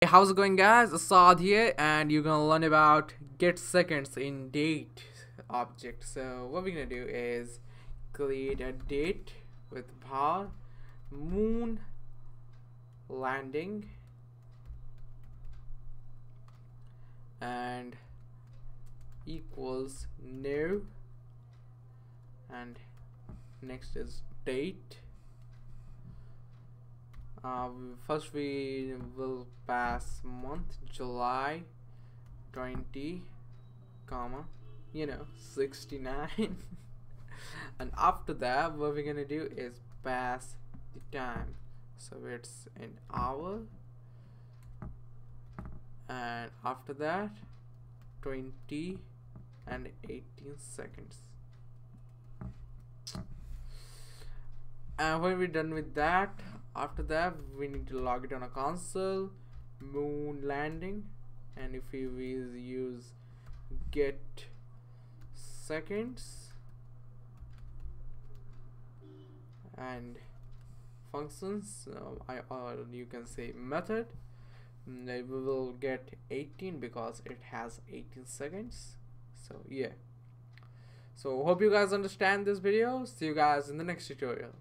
Hey, how's it going, guys? Assad here, and you're gonna learn about get seconds in date object. So what we're gonna do is create a date with bar moon landing and equals new, and next is date. First we will pass month July 20 comma 69 and after that what we're gonna do is pass the time, so it's an hour, and after that 20 and 18 seconds. And when we're done with that, after that we need to log it on a console moon landing, and if we will use get seconds and functions, or you can say method, we will get 18 because it has 18 seconds. So yeah, so hope you guys understand this video. See you guys in the next tutorial.